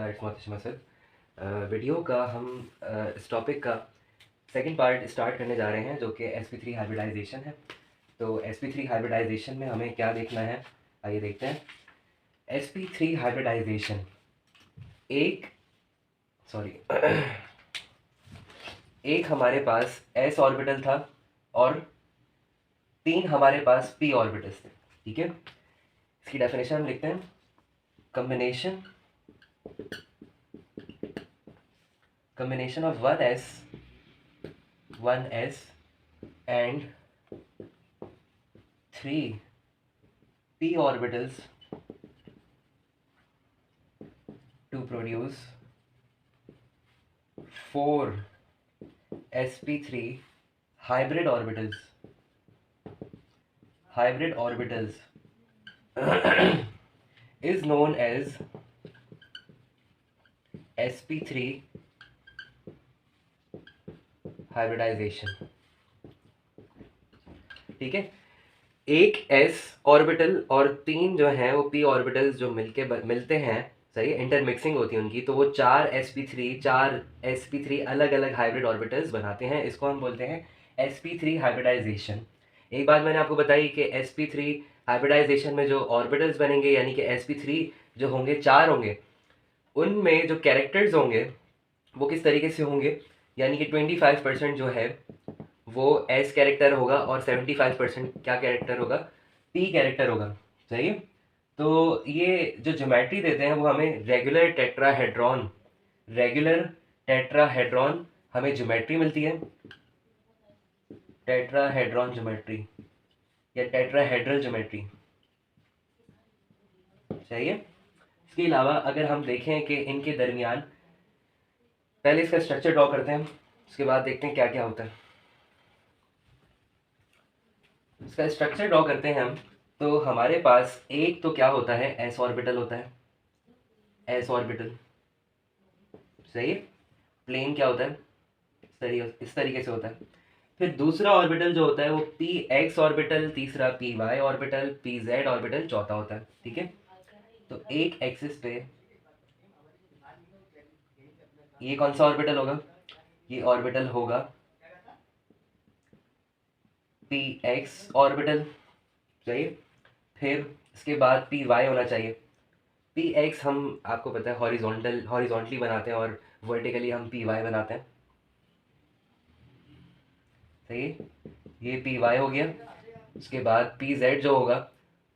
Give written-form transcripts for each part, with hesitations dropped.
It's Mohtashim Asad. Video का हम इस टॉपिक का सेकंड पार्ट स्टार्ट करने जा रहे हैं जो कि sp3 हाइब्रिडाइजेशन है। तो sp3 हाइब्रिडाइजेशन में हमें क्या देखना है, आइए देखते हैं। sp3 हाइब्रिडाइजेशन एक हमारे पास s ऑर्बिटल था और 3 हमारे पास p ऑर्बिटल्स थे। ठीक है, इसकी डेफिनेशन हम लिखते हैं। combination of 1s and 3 p orbitals to produce 4 sp3 hybrid orbitals is known as sp3 hybridisation. ठीक है, एक s ऑर्बिटल और 3 जो हैं वो p ऑर्बिटल्स जो मिलते हैं, सही है, इंटरमिक्सिंग होती है उनकी, तो वो 4 sp3 अलग अलग हाइब्रिड ऑर्बिटल्स बनाते हैं। इसको हम बोलते हैं sp3 हाइब्रिडाइजेशन। एक बात मैंने आपको बताई कि sp3 हाइब्रिडाइजेशन में जो ऑर्बिटल्स बनेंगे यानी कि sp3 जो होंगे 4 होंगे, उनमें जो कैरेक्टर्स होंगे वो किस तरीके से होंगे, यानी कि 25% जो है वो S कैरेक्टर होगा और 75% क्या कैरेक्टर होगा, P कैरेक्टर होगा। सही है, तो ये जो ज्योमेट्री देते हैं वो हमें रेगुलर टेट्राहेड्रॉन हमें ज्योमेट्री मिलती है, टेट्राहेड्रॉन ज्योमेट्री या टेट्राहेड्रल ज्योमेट्री। सही है, इसके अलावा अगर हम देखें कि इनके दरमियान, पहले इसका स्ट्रक्चर ड्रॉ करते हैं, उसके बाद देखते हैं क्या क्या होता है। इसका स्ट्रक्चर ड्रॉ करते हैं हम, तो हमारे पास एक तो क्या होता है, s ऑर्बिटल होता है, s ऑर्बिटल। सही है, प्लेन क्या होता है, इस तरीके से होता है। फिर दूसरा ऑर्बिटल जो होता है वो px ऑर्बिटल, तीसरा py ऑर्बिटल, pz ऑर्बिटल, चौथा होता है। ठीक है, तो एक एक्सिस पे ये कौन सा ऑर्बिटल होगा, ये ऑर्बिटल होगा px ऑर्बिटल। सही है, फिर इसके बाद py होना चाहिए। px हम, आपको पता है, हॉरिजॉन्टली बनाते हैं और वर्टिकली हम py बनाते हैं। सही है, ये py हो गया। उसके बाद pz जो होगा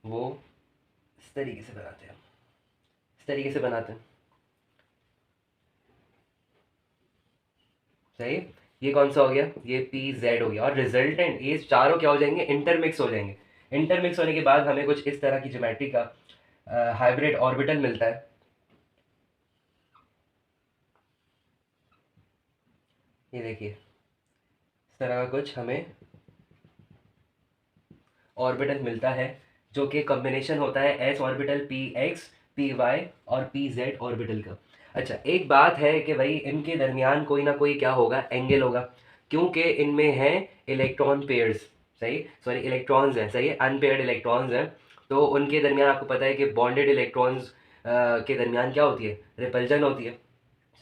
वो इस तरीके से बनाते हैं, सही है, ये कौन सा हो गया, ये pz हो गया। और रिजल्टेंट ये चारों क्या हो जाएंगे, इंटरमिक्स हो जाएंगे। इंटरमिक्स होने के बाद हमें कुछ इस तरह की ज्योमेट्री का हाइब्रिड ऑर्बिटल मिलता है। ये देखिए, इस तरह का कुछ हमें ऑर्बिटल मिलता है जो कि कॉम्बिनेशन होता है s ऑर्बिटल, px, py और pz ऑर्बिटल का। अच्छा, एक बात है कि भाई इनके दरमियान कोई ना कोई क्या होगा, एंगल होगा, क्योंकि इनमें है इलेक्ट्रॉन पेयर्स। इलेक्ट्रॉन्स हैं, सही है, अनपेयर्ड इलेक्ट्रॉन्स हैं। तो उनके दरमियान आपको पता है कि बॉन्डेड इलेक्ट्रॉन्स के दरमियान क्या होती है, रिपल्जन होती है।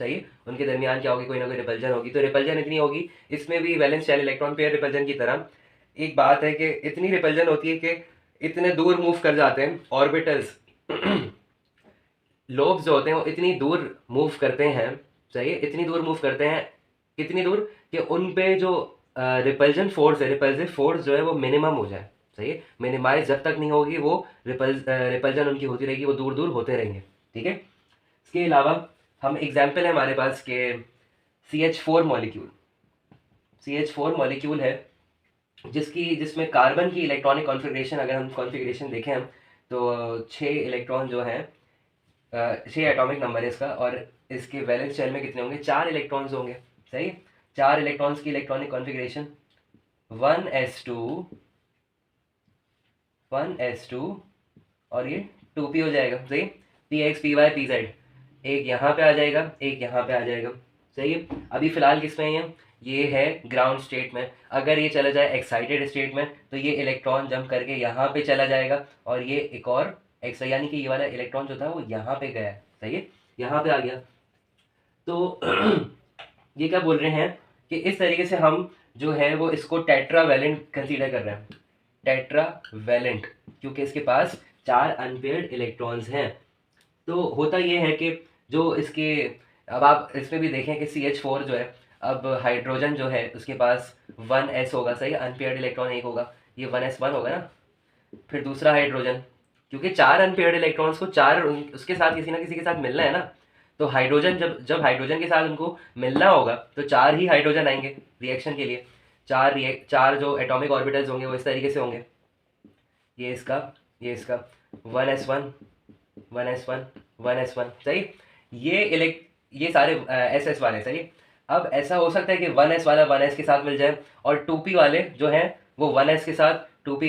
सही है, उनके दरमियान क्या होगी, कोई ना कोई रिपल्जन होगी। तो रिपल्जन इतनी होगी, इसमें भी valence shell electron pair repulsion की तरह एक बात है कि इतनी रिपल्जन होती है कि इतने दूर मूव कर जाते हैं ऑर्बिटल्स लोब्स जो होते हैं वो इतनी दूर मूव करते हैं। सही है, इतनी दूर मूव करते हैं, कितनी दूर कि उन पे जो रिपल्सिव फोर्स जो है वो मिनिमम हो जाए। सही है, मिनिमाइज जब तक नहीं होगी वो रिपल्जन उनकी होती रहेगी, वो दूर दूर होते रहेंगे। ठीक है, इसके अलावा हम एग्जाम्पल है हमारे पास के CH4 मॉलिक्यूल है जिसमें कार्बन की इलेक्ट्रॉनिक कॉन्फ़िगरेशन, अगर हम कॉन्फ़िगरेशन देखें हम, तो 6 इलेक्ट्रॉन जो हैं, 6 एटॉमिक नंबर है इसका, और इसके वैलेंस शेल में कितने होंगे, 4 इलेक्ट्रॉन्स होंगे। सही, 4 इलेक्ट्रॉन्स की इलेक्ट्रॉनिक कॉन्फ़िगरेशन 1s2 और ये 2p हो जाएगा। सही, px py pz, एक यहाँ पे आ जाएगा, एक यहाँ पे आ जाएगा। सही है, अभी फिलहाल किस में है ये है ग्राउंड स्टेट में। अगर ये चला जाए एक्साइटेड स्टेट में तो ये इलेक्ट्रॉन जंप करके यहाँ पे चला जाएगा और ये एक और एक्स, यानी कि ये वाला इलेक्ट्रॉन जो था वो यहाँ पे गया है। सही है, यहाँ पे आ गया। तो ये क्या बोल रहे हैं कि इस तरीके से हम जो है वो इसको टेट्रावैलेंट कंसीडर कर रहे हैं, टेट्रावैलेंट, क्योंकि इसके पास 4 अनपेयर्ड इलेक्ट्रॉन्स हैं। तो होता ये है कि जो इसके, अब आप इसमें भी देखें कि CH4 जो है, अब हाइड्रोजन जो है उसके पास 1s होगा, सही, अनपेयर्ड इलेक्ट्रॉन एक होगा, ये 1s1 होगा ना। फिर दूसरा हाइड्रोजन, क्योंकि 4 अनपेयर्ड इलेक्ट्रॉन्स को 4 उसके साथ किसी ना किसी के साथ मिलना है ना, तो हाइड्रोजन जब जब हाइड्रोजन के साथ उनको मिलना होगा तो 4 ही हाइड्रोजन आएंगे रिएक्शन के लिए। 4 जो एटॉमिक ऑर्बिटल्स होंगे वो इस तरीके से होंगे, ये इसका, ये इसका, 1s1 1s1 1s1, सही। ये सारे SS वाले, सही। अब ऐसा हो सकता है कि 1s वाला 1s के साथ मिल जाए और 2p वाले जो हैं वो 1s के साथ 2p,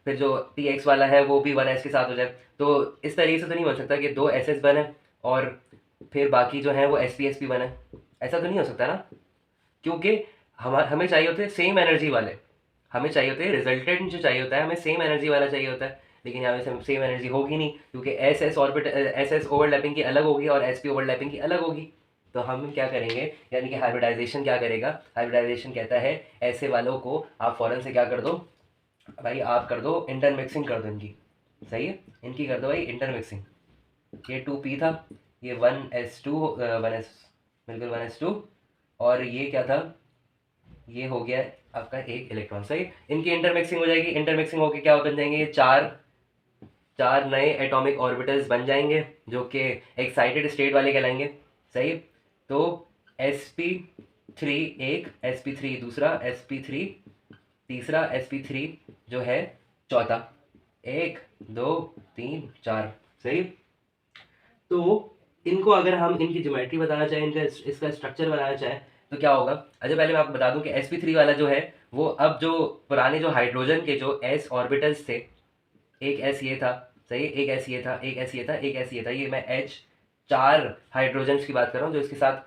फिर जो px वाला है वो भी 1s के साथ हो जाए। तो इस तरीके से तो नहीं बन सकता कि 2 SS बने और फिर बाकी जो है वो sp बने, ऐसा तो नहीं हो सकता ना, क्योंकि हमें चाहिए होते हैं सेम एनर्जी वाले, हमें चाहिए होते हैं रिजल्टेंट, जो चाहिए होता है हमें सेम एनर्जी वाला चाहिए होता है। लेकिन यहाँ पे सेम एनर्जी होगी नहीं, क्योंकि एस ओवरलैपिंग की अलग होगी और SP ओवरलैपिंग की अलग होगी। तो हम क्या करेंगे, यानी कि हाइब्रिडाइजेशन क्या करेगा, हाइब्रिडाइजेशन कहता है ऐसे वालों को आप फौरन से क्या कर दो भाई, आप कर दो इंटरमिक्सिंग कर दो इनकी, सही है, इनकी कर दो भाई इंटरमिक्सिंग। ये 2p था, ये 1s2 1s, बिल्कुल 1s2, और ये क्या था, ये हो गया आपका एक इलेक्ट्रॉन, सही। इनकी इंटरमिक्सिंग हो जाएगी, इंटरमिक्सिंग होकर क्या बन जाएंगे, ये चार नए एटॉमिक ऑर्बिटल्स बन जाएंगे जो कि एक्साइटेड स्टेट वाले कहलाएंगे, सही। तो sp3 एक, sp3 दूसरा, sp3 तीसरा, sp3 जो है चौथा, 1 2 3 4, सही। तो इनको अगर हम इनकी ज्योमेट्री बताना चाहें, इनका इसका स्ट्रक्चर बनाना चाहें तो क्या होगा। अच्छा पहले मैं आपको बता दूं कि sp3 वाला जो है वो, अब जो पुराने जो हाइड्रोजन के जो s ऑर्बिटल्स थे, एक s ये था, सही, एक s ये था, एक s ये था, एक s ये था, ये मैं H 4 हाइड्रोजन्स की बात कर रहा हूँ जो इसके साथ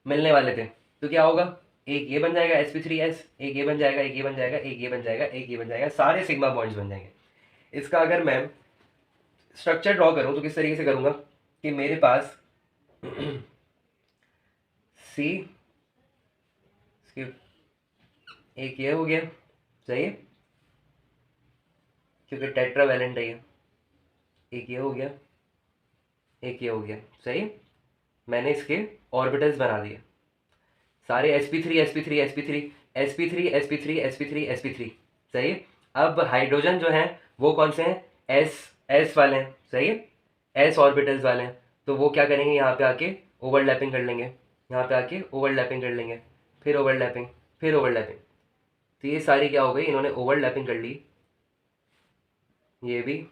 मिलने वाले थे। तो क्या होगा, एक ये बन जाएगा sp3s, एक ये बन जाएगा, एक ये बन जाएगा, एक ये बन जाएगा, एक ये बन जाएगा, सारे सिग्मा बॉन्ड्स बन जाएंगे। इसका अगर मैं स्ट्रक्चर ड्रॉ करूँ तो किस तरीके से करूँगा कि मेरे पास सी, एक ये हो गया, सही, क्योंकि टेट्रावैलेंट है ये, एक ये हो गया, एक ये हो गया, सही। मैंने इसके ऑर्बिटल्स बना दिए सारे sp3 sp3 sp3 sp3 sp3 sp3 sp3, सही। अब हाइड्रोजन जो है वो कौन से हैं, s वाले हैं, सही है, s ऑर्बिटल्स वाले हैं। तो वो क्या करेंगे, यहाँ पे आके ओवरलैपिंग कर लेंगे, यहाँ पे आके ओवरलैपिंग कर लेंगे, फिर ओवरलैपिंग, फिर ओवरलैपिंग। तो ये सारी क्या हो गई, इन्होंने ओवरलैपिंग कर ली, ये भी,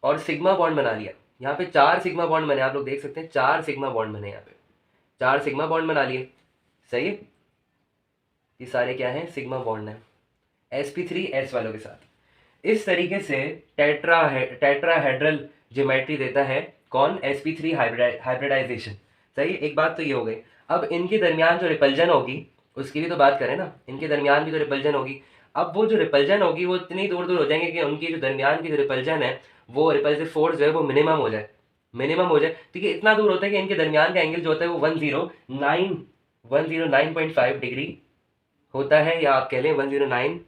और सिग्मा बॉन्ड बना लिया। यहाँ पे 4 सिग्मा बॉन्ड बने, आप लोग देख सकते हैं 4 सिग्मा बॉन्ड बने, यहाँ पे 4 सिग्मा बॉन्ड बना लिए, सही है। ये सारे क्या हैं, सिग्मा बॉन्ड हैं sp3s वालों के साथ। इस तरीके से टेट्राहेड्रल ज्योमेट्री देता है कौन, sp3 हाइब्रिडाइजेशन, सही। एक बात तो ये हो गई। अब इनके दरमियान जो रिपल्जन होगी उसकी भी तो बात करें ना, इनके दरमियान भी तो रिपल्जन होगी। अब वो जो रिपल्जन होगी वो इतनी दूर दूर हो जाएंगे कि उनकी जो दरमियान की जो रिपल्जन है, वो रिपल्सिव फोर्स जो है वो मिनिमम हो जाए, मिनिमम हो जाए। ठीक है, इतना दूर होता है कि इनके दरमियान का एंगल जो होता है वो 109.5 डिग्री होता है, या आप कह लें 109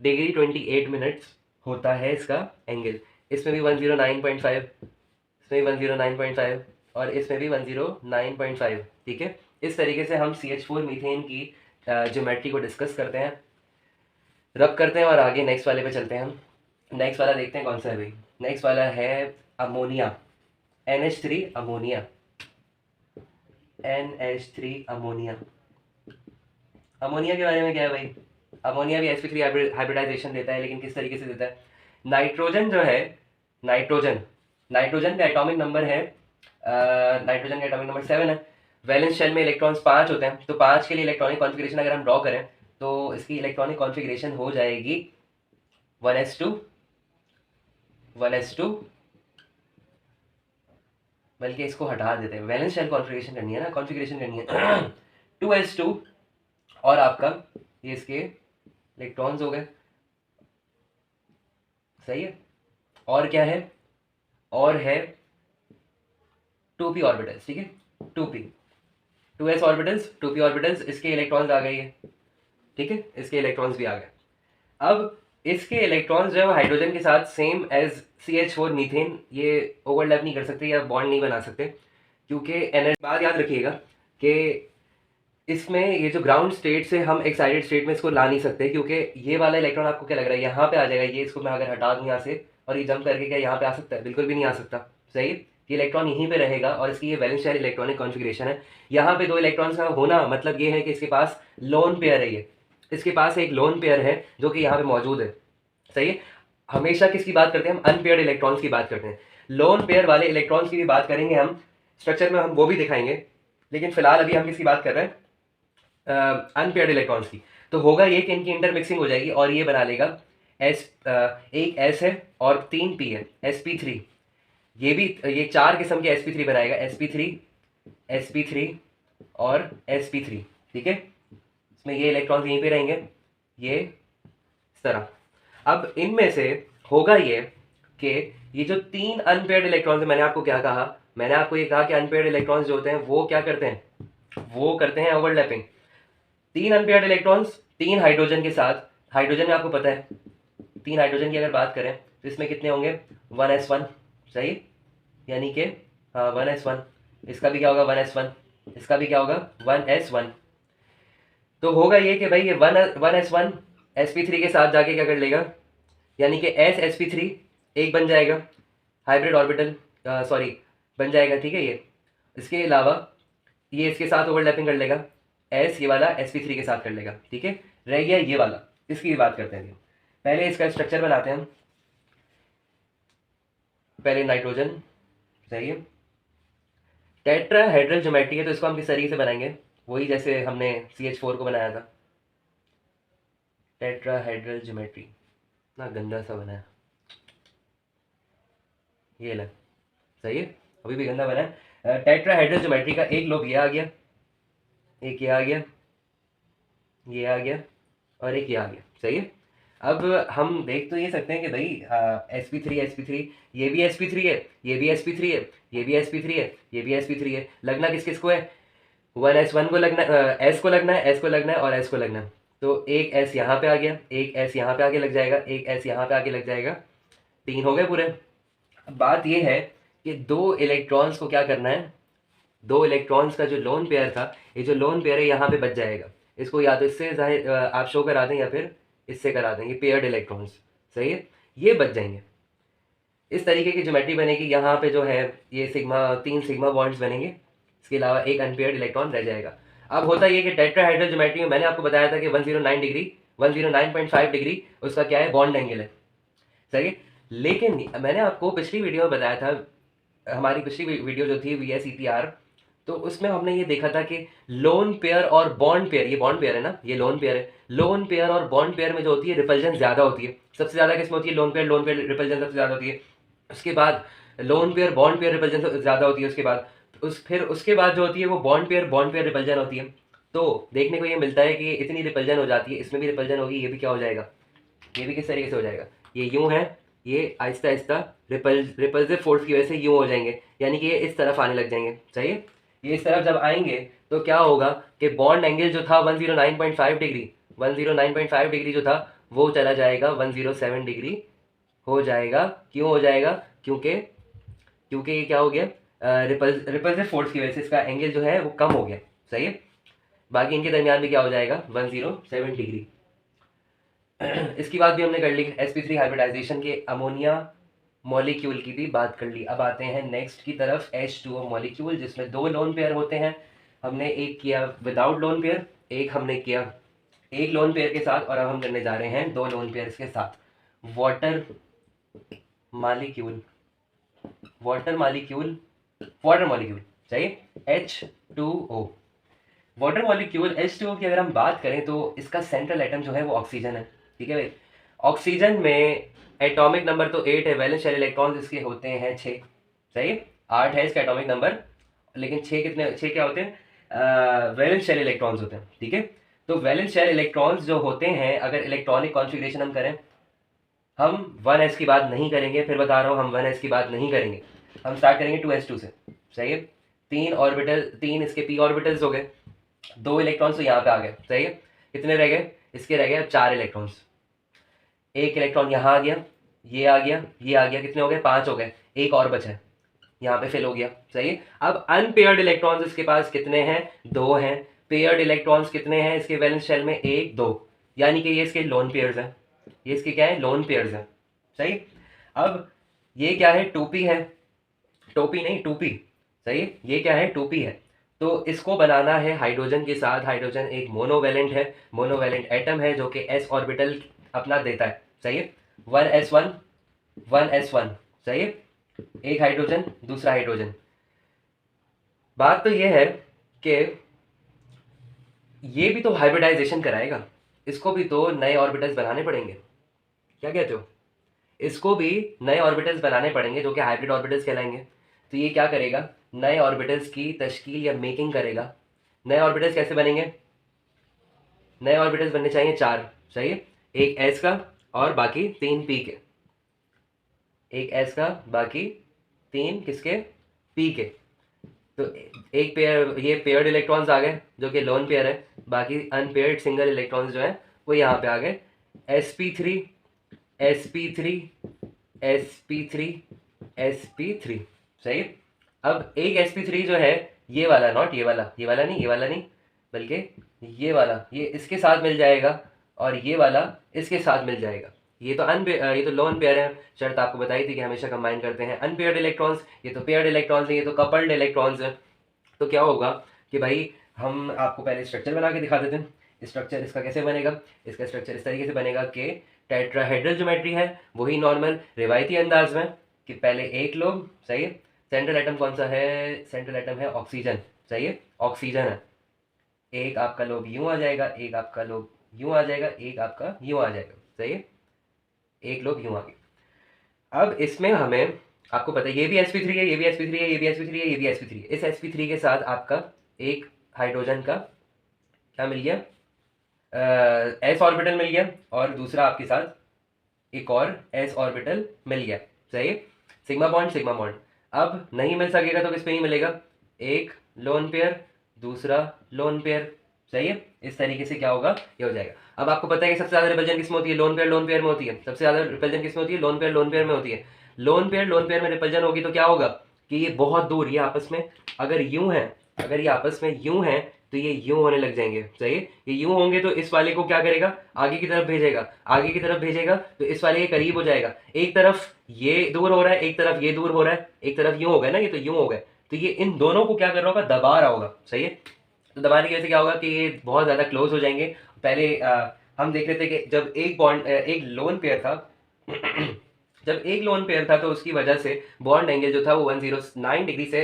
डिग्री 28 मिनट्स होता है इसका एंगल। इसमें भी 109.5, इसमें भी 109.5, और इसमें भी 109.5, ठीक है। इस तरीके से हम CH4 मीथेन की ज्योमेट्री को डिस्कस करते हैं, रब करते हैं, और आगे नेक्स्ट वाले पे चलते हैं हम। नेक्स्ट वाला देखते हैं कौन सा है भाई। नेक्स्ट वाला है ammonia, NH3 ammonia, NH3 ammonia. Ammonia के बारे में क्या है भाई, अमोनिया भी sp3 हाइब्रिडाइजेशन देता है, लेकिन किस तरीके से देता है। नाइट्रोजन जो है, नाइट्रोजन नाइट्रोजन का एटॉमिक नंबर है, नाइट्रोजन का एटॉमिक नंबर 7 है। वैलेंस शेल में इलेक्ट्रॉन्स 5 होते हैं, तो 5 के लिए इलेक्ट्रॉनिक कॉन्फ़िगरेशन अगर हम ड्रॉ करें तो इसकी इलेक्ट्रॉनिक कॉन्फ़िगरेशन हो जाएगी 1s2 1s2, बल्कि इसको हटा देते हैं, वैलेंस शेल कॉन्फ़िगरेशन करनी है ना, कॉन्फ़िगरेशन करनी है 2s2, और आपका ये इसके इलेक्ट्रॉन्स हो गए, सही है। और क्या है, और है 2p ऑर्बिटल्स, ठीक है, 2p 2s orbitals 2p orbitals, इसके इलेक्ट्रॉन्स आ गए ये, ठीक है, इसके इलेक्ट्रॉन्स भी आ गए। अब इसके इलेक्ट्रॉन्स जो है वो हाइड्रोजन के साथ सेम एज CH4 मीथेन ये ओवरलैप नहीं कर सकते या बॉन्ड नहीं बना सकते, क्योंकि एनर्जी, बात याद रखिएगा कि इसमें ये जो ग्राउंड स्टेट से हम एक्साइटेड स्टेट में इसको ला नहीं सकते, क्योंकि ये वाला इलेक्ट्रॉन आपको क्या लग रहा है यहाँ पे आ जाएगा, ये इसको मैं अगर हटा दूँ यहाँ से और ये जंप करके क्या यहाँ पे आ सकता है, बिल्कुल भी नहीं आ सकता, सही। ये इलेक्ट्रॉन यहीं पे रहेगा और इसकी ये वैलेंस शेल इलेक्ट्रॉनिक कॉन्फ़िगरेशन है। यहाँ पे 2 इलेक्ट्रॉन्स का होना मतलब ये है कि इसके पास लोन पेयर है, ये इसके पास एक लोन पेयर है जो कि यहाँ पे मौजूद है, सही है। हमेशा किसकी बात करते हैं हम, अनपेयर्ड इलेक्ट्रॉन्स की बात करते हैं। लोन पेयर वाले इलेक्ट्रॉन्स की भी बात करेंगे हम, स्ट्रक्चर में हम वो भी दिखाएंगे, लेकिन फिलहाल अभी हम किसकी बात कर रहे हैं, अनपेयर्ड इलेक्ट्रॉन्स की। तो होगा ये कि इनकी इंटरमिक्सिंग हो जाएगी और ये बना लेगा एक S है और 3 P है, sp3। ये भी ये 4 किस्म के sp3 बनाएगा, sp3 और sp3, ठीक है। इसमें ये इलेक्ट्रॉन्स यहीं पे रहेंगे, ये इस तरह। अब इनमें से होगा ये कि ये जो 3 अनपेयर्ड इलेक्ट्रॉन्स है, मैंने आपको क्या कहा, मैंने आपको ये कहा कि अनपेयर्ड इलेक्ट्रॉन्स जो होते हैं वो क्या करते हैं, वो करते हैं ओवरलैपिंग। 3 अनपेयर्ड इलेक्ट्रॉन्स 3 हाइड्रोजन के साथ, हाइड्रोजन में आपको पता है 3 हाइड्रोजन की अगर बात करें तो इसमें कितने होंगे, 1s1, सही, यानी कि हाँ 1s1, इसका भी क्या होगा 1s1, इसका भी क्या होगा 1s1। तो होगा ये कि भाई ये 1s1 sp3 के साथ जाके क्या कर लेगा, यानी कि sp3 एक बन जाएगा हाइब्रिड ऑर्बिटल, सॉरी बन जाएगा, ठीक है। ये इसके अलावा ये इसके साथ ओवरलैपिंग कर लेगा, S ये वाला sp3 के साथ कर लेगा, ठीक है। रह गया ये वाला, इसकी भी बात करते हैं। पहले इसका स्ट्रक्चर बनाते हैं हम, पहले नाइट्रोजन, सही है। टेट्राहेड्रल ज्योमेट्री है तो इसको हम किस तरीके से बनाएंगे, वही जैसे हमने CH4 को बनाया था। टेट्राहेड्रल ज्योमेट्री ना गंदा सा बनाया, ये लग सही है, अभी भी गंदा बना है। टेट्राहेड्रल ज्योमेट्री का एक लोब ये आ गया, एक ये आ गया, ये आ गया और एक ये आ गया, सही है। अब हम देख तो ये सकते हैं कि भाई sp3 ये भी sp3 है, ये भी sp3 है, ये भी sp3 है, ये भी sp3 है। लगना किस किस को है, 1s1 को लगना, s को लगना है, s को लगना है और s को लगना है। तो एक s यहाँ पे आ गया, एक s यहाँ पे आके लग जाएगा, एक s यहाँ पे आके लग जाएगा, 3 हो गए पूरे। अब बात ये है कि 2 इलेक्ट्रॉन्स को क्या करना है, 2 इलेक्ट्रॉन्स का जो लोन पेयर था, ये जो लोन पेयर है यहाँ पे बच जाएगा। इसको या तो इससे आप शो करा दें या फिर इससे करा दें, ये पेयर्ड इलेक्ट्रॉन्स, सही है, ये बच जाएंगे। इस तरीके की ज्योमेट्री बनेगी, यहाँ पे जो है ये सिग्मा 3 सिग्मा बॉन्ड्स बनेंगे, इसके अलावा एक अनपेयर्ड इलेक्ट्रॉन रह जाएगा। अब होता ये कि टेट्राहेड्रल ज्योमेट्री में मैंने आपको बताया था कि 109 डिग्री 109.5 डिग्री उसका क्या है, बॉन्ड एंगल है, सही है। लेकिन मैंने आपको पिछली वीडियो में बताया था, हमारी पिछली वीडियो जो थी VSEPR, तो उसमें हमने ये देखा था कि लोन पेयर और बॉन्ड पेयर, ये बॉन्ड पेयर है ना, ये लोन पेयर है, लोन पेयर और बॉन्ड पेयर में जो होती है रिपल्जन ज़्यादा होती है। सबसे ज़्यादा किसमें होती है, लोन पेयर रिपल्जन सबसे ज़्यादा होती है। उसके बाद lone pair bond pair repulsion ज़्यादा होती है। उसके बाद फिर उसके बाद जो होती है वो बॉन्ड पेयर रिपल्जन होती है। तो देखने को ये मिलता है कि इतनी रिपल्जन हो जाती है, इसमें भी रिपल्जन होगी, ये भी क्या हो जाएगा, ये भी किस तरीके से हो जाएगा, ये यूँ है, ये आहिस्ता आहिस्ता रिपल्सिव फोर्स की वजह से यूँ हो जाएंगे, यानी कि ये इस तरफ आने लग जाएंगे, सही है। ये इस तरफ जब आएंगे तो क्या होगा कि बॉन्ड एंगल जो था 109.5 डिग्री 109.5 डिग्री जो था वो चला जाएगा 107 डिग्री हो जाएगा। क्यों हो जाएगा, क्योंकि ये क्या हो गया, रिपल्सिव फोर्स की वजह से इसका एंगल जो है वो कम हो गया, सही है। बाकी इनके दरमियान भी क्या हो जाएगा, 107 डिग्री। इसकी बात भी हमने कर ली, sp3 हाइब्रिडाइजेशन के अमोनिया मॉलिक्यूल की भी बात कर ली। अब आते हैं नेक्स्ट की तरफ, H2O मॉलिक्यूल, जिसमें 2 लोन पेयर होते हैं। हमने एक किया विदाउट लोन पेयर, एक हमने किया एक लोन पेयर के साथ, और अब हम करने जा रहे हैं 2 लोन पेयर्स के साथ। वाटर मॉलिक्यूल चाहिए, H2O वाटर मॉलिक्यूल H2O की अगर हम बात करें तो इसका सेंट्रल एटम जो है वो ऑक्सीजन है, ठीक है भाई। ऑक्सीजन में एटॉमिक नंबर तो 8 है, वैलेंस शेल इलेक्ट्रॉन्स इसके होते हैं 6, सही है। 8 है इसका एटॉमिक नंबर, लेकिन 6 क्या होते हैं, वैलेंस शेल इलेक्ट्रॉन्स होते हैं, ठीक है। तो वैलेंस शेल इलेक्ट्रॉन्स जो होते हैं, अगर इलेक्ट्रॉनिक कॉन्फ़िगरेशन हम करें, हम 1s की बात नहीं करेंगे, फिर बता रहा हूँ हम 1s की बात नहीं करेंगे, हम स्टार्ट करेंगे 2s2 से, सही है। 3 इसके p ऑर्बिटल्स हो गए, 2 इलेक्ट्रॉन्स तो यहाँ पे आ गए, सही है। कितने रह गए, इसके रह गए 4 इलेक्ट्रॉन्स। 1 इलेक्ट्रॉन यहाँ आ गया, ये आ गया, ये आ गया, कितने हो गए, 5 हो गए। एक और बचा है, यहाँ पे फिल हो गया, सही है। अब अनपेयर्ड इलेक्ट्रॉन्स इसके पास कितने हैं, 2 हैं। पेयर्ड इलेक्ट्रॉन्स कितने हैं इसके वैलेंस शेल में, 1 2, यानी कि ये इसके लोन पेयर्स हैं, ये इसके क्या है, लोन पेयर्स हैं, सही। अब ये क्या है, 2p है, टोपी नहीं 2p, सही है। ये क्या है, 2p है। तो इसको बनाना है हाइड्रोजन के साथ। हाइड्रोजन एक मोनोवेलेंट है, मोनोवेलेंट एटम है जो कि s ऑर्बिटल अपना देता है, सही है। 1s1 1s1, सही है। एक हाइड्रोजन, दूसरा हाइड्रोजन। बात तो ये है कि ये भी तो हाइब्रिडाइजेशन कराएगा, इसको भी तो नए ऑर्बिटल्स बनाने पड़ेंगे, क्या कहते हो। इसको भी नए ऑर्बिटल्स बनाने पड़ेंगे जो कि हाइब्रिड ऑर्बिटल्स कहलाएंगे। तो ये क्या करेगा, नए ऑर्बिटल्स की तश्कील या मेकिंग करेगा। नए ऑर्बिटल्स कैसे बनेंगे, नए ऑर्बिटल्स बनने चाहिए 4, सही है। एक s का और बाकी 3 p के, एक s का बाकी 3 किसके, p के। तो एक पेयर, ये पेयर्ड इलेक्ट्रॉन्स आ गए जो कि लोन पेयर है, बाकी अनपेयर्ड सिंगल इलेक्ट्रॉन्स जो हैं वो यहाँ पे आ गए। sp3 sp3 sp3 sp3, सही। अब एक sp3 जो है, ये वाला, नॉट ये वाला, ये वाला नहीं, ये वाला नहीं, बल्कि ये वाला, ये इसके साथ मिल जाएगा और ये वाला इसके साथ मिल जाएगा। ये तो ये तो लोन पेयर है, शर्त आपको बताई थी कि हमेशा कंबाइन करते हैं अनपेयर्ड इलेक्ट्रॉन्स। ये तो पेयर्ड इलेक्ट्रॉन्स है, ये तो कपल्ड इलेक्ट्रॉन्स है। तो क्या होगा कि भाई हम आपको पहले स्ट्रक्चर बना के दिखा देते हैं। स्ट्रक्चर इसका कैसे बनेगा, इसका स्ट्रक्चर इस तरीके से बनेगा कि टेट्राहेड्रल ज्योमेट्री है, वही नॉर्मल रिवायती अंदाज में कि पहले एक लोब, सही है। सेंट्रल एटम कौन सा है, सेंट्रल एटम है ऑक्सीजन, सही है, ऑक्सीजन है। एक आपका लोब यूं आ जाएगा, एक आपका लोब यूं आ जाएगा, एक आपका यूं आ जाएगा, सही है। एक लोब यूं आ गया। अब इसमें हमें, आपको पता है ये भी sp3 है, ये भी sp3 है, ये भी sp3 है, ये भी sp3 है। इस sp3 के साथ आपका एक हाइड्रोजन का क्या मिल गया, s ऑर्बिटल मिल गया, और दूसरा आपके साथ एक और s ऑर्बिटल मिल गया, सही है। Sigma bond sigma bond. अब नहीं मिल सकेगा तो किस पे नहीं मिलेगा, एक लोन पेयर, दूसरा लोन पेयर, सही है। इस तरीके से क्या होगा, ये हो जाएगा। अब आपको पता है कि सबसे ज्यादा रिपल्जन किसमें होती है, लोन पेयर में होती है। सबसे ज्यादा रिपल्जन किसमें होती है, लोन पेयर में होती है। लोन पेयर में रिपल्जन होगी तो क्या होगा कि ये बहुत दूर, ये आपस में अगर यूं है, अगर ये आपस में यूं है तो ये यूं होने लग जाएंगे, सही है। ये यूं होंगे तो इस वाले को क्या करेगा, आगे की तरफ भेजेगा, आगे की तरफ भेजेगा तो इस वाले के करीब हो जाएगा। एक तरफ ये दूर हो रहा है, एक तरफ ये दूर हो रहा है, एक तरफ यूं हो गया ना, ये तो यूं हो गए, तो ये इन दोनों को क्या कर रहा होगा, दबा रहा होगा, सही है। तो दबाने की वजह से क्या होगा कि ये बहुत ज़्यादा क्लोज हो जाएंगे। पहले हम देख रहे थे कि जब एक बॉन्ड, एक लोन पेयर था जब एक लोन पेयर था तो उसकी वजह से बॉन्ड एंगल जो था वो 109 डिग्री से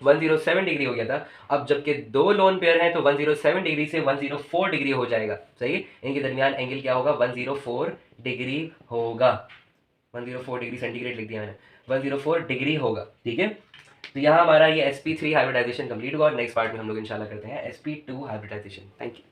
107 डिग्री हो गया था। अब जबकि 2 लोन पेयर हैं तो 107 डिग्री से 104 डिग्री हो जाएगा, सही है। इनके दरमियान एंगल क्या होगा, 104 डिग्री होगा। 104 डिग्री सेंटीग्रेड लिख दिया मैंने, 104 डिग्री होगा, ठीक है। तो यहाँ हमारा ये sp3 हाइब्रिडाइजेशन कंप्लीट हुआ और नेक्स्ट पार्ट में हम लोग इंशाल्लाह करते हैं sp2 हाइब्रिडाइजेशन। Thank you.